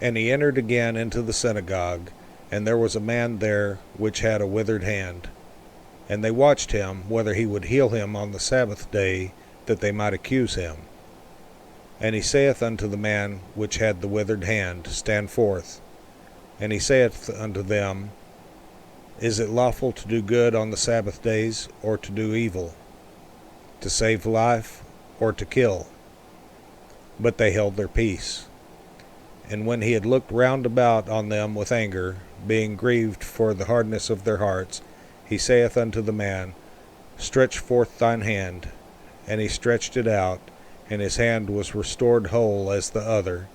And he entered again into the synagogue, and there was a man there which had a withered hand. And they watched him, whether he would heal him on the Sabbath day, that they might accuse him. And he saith unto the man which had the withered hand, Stand forth. And he saith unto them, Is it lawful to do good on the Sabbath days, or to do evil? To save life, or to kill? But they held their peace. And when he had looked round about on them with anger, being grieved for the hardness of their hearts, he saith unto the man, Stretch forth thine hand. And he stretched it out, and his hand was restored whole as the other.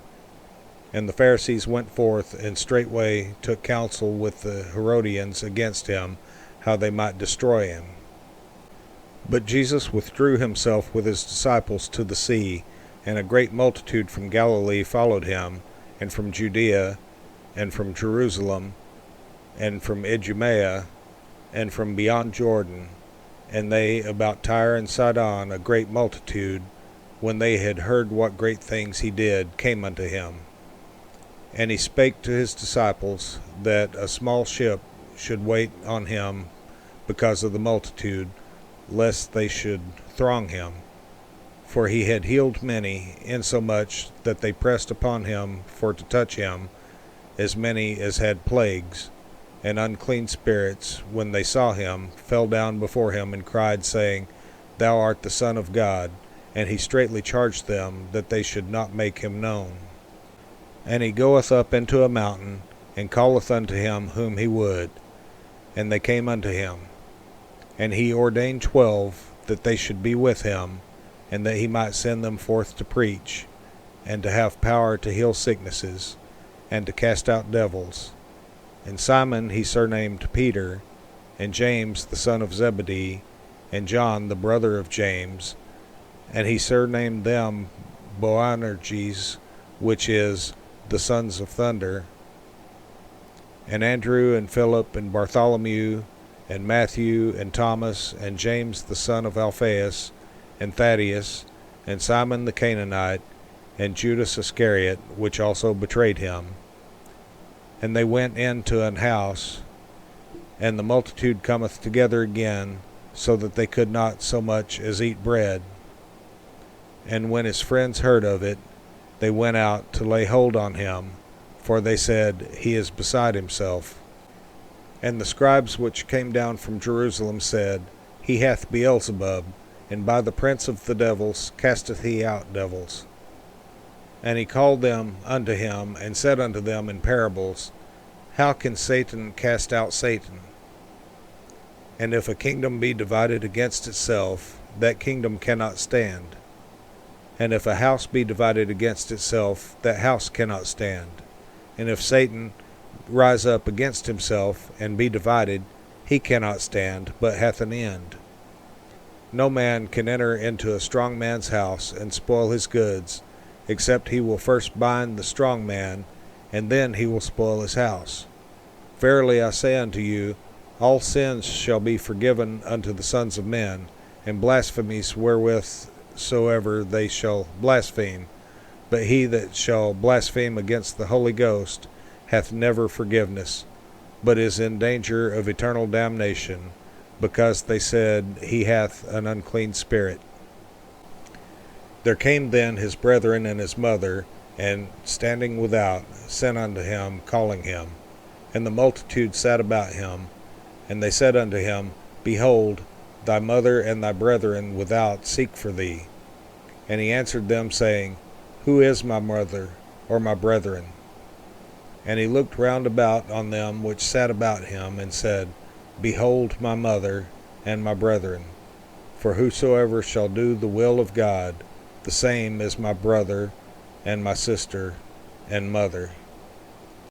And the Pharisees went forth, and straightway took counsel with the Herodians against him, how they might destroy him. But Jesus withdrew himself with his disciples to the sea, and a great multitude from Galilee followed him, and from Judea, and from Jerusalem, and from Idumea, and from beyond Jordan. And they about Tyre and Sidon, a great multitude, when they had heard what great things he did, came unto him. And he spake to his disciples that a small ship should wait on him because of the multitude, lest they should throng him. For he had healed many, insomuch that they pressed upon him for to touch him, as many as had plagues. And unclean spirits, when they saw him, fell down before him, and cried, saying, Thou art the Son of God. And he straitly charged them that they should not make him known. And he goeth up into a mountain, and calleth unto him whom he would. And they came unto him. And he ordained 12, that they should be with him, and that he might send them forth to preach, and to have power to heal sicknesses, and to cast out devils. And Simon he surnamed Peter, and James the son of Zebedee, and John the brother of James, and he surnamed them Boanerges, which is, the sons of thunder, and Andrew, and Philip, and Bartholomew, and Matthew, and Thomas, and James the son of Alphaeus, and Thaddeus, and Simon the Canaanite, and Judas Iscariot, which also betrayed him. And they went into an house, and the multitude cometh together again, so that they could not so much as eat bread. And when his friends heard of it, they went out to lay hold on him, for they said, He is beside himself. And the scribes which came down from Jerusalem said, He hath Beelzebub, and by the prince of the devils casteth he out devils. And he called them unto him, and said unto them in parables, How can Satan cast out Satan? And if a kingdom be divided against itself, that kingdom cannot stand. And if a house be divided against itself, that house cannot stand. And if Satan rise up against himself, and be divided, he cannot stand, but hath an end. No man can enter into a strong man's house, and spoil his goods, except he will first bind the strong man, and then he will spoil his house. Verily I say unto you, all sins shall be forgiven unto the sons of men, and blasphemies wherewith soever they shall blaspheme. But he that shall blaspheme against the Holy Ghost hath never forgiveness, but is in danger of eternal damnation, because they said, He hath an unclean spirit. There came then his brethren and his mother, and standing without, sent unto him, calling him. And the multitude sat about him, and they said unto him, Behold, thy mother and thy brethren without seek for thee. And he answered them, saying, Who is my mother, or my brethren? And he looked round about on them which sat about him, and said, Behold my mother and my brethren. For whosoever shall do the will of God, the same is my brother, and my sister, and mother.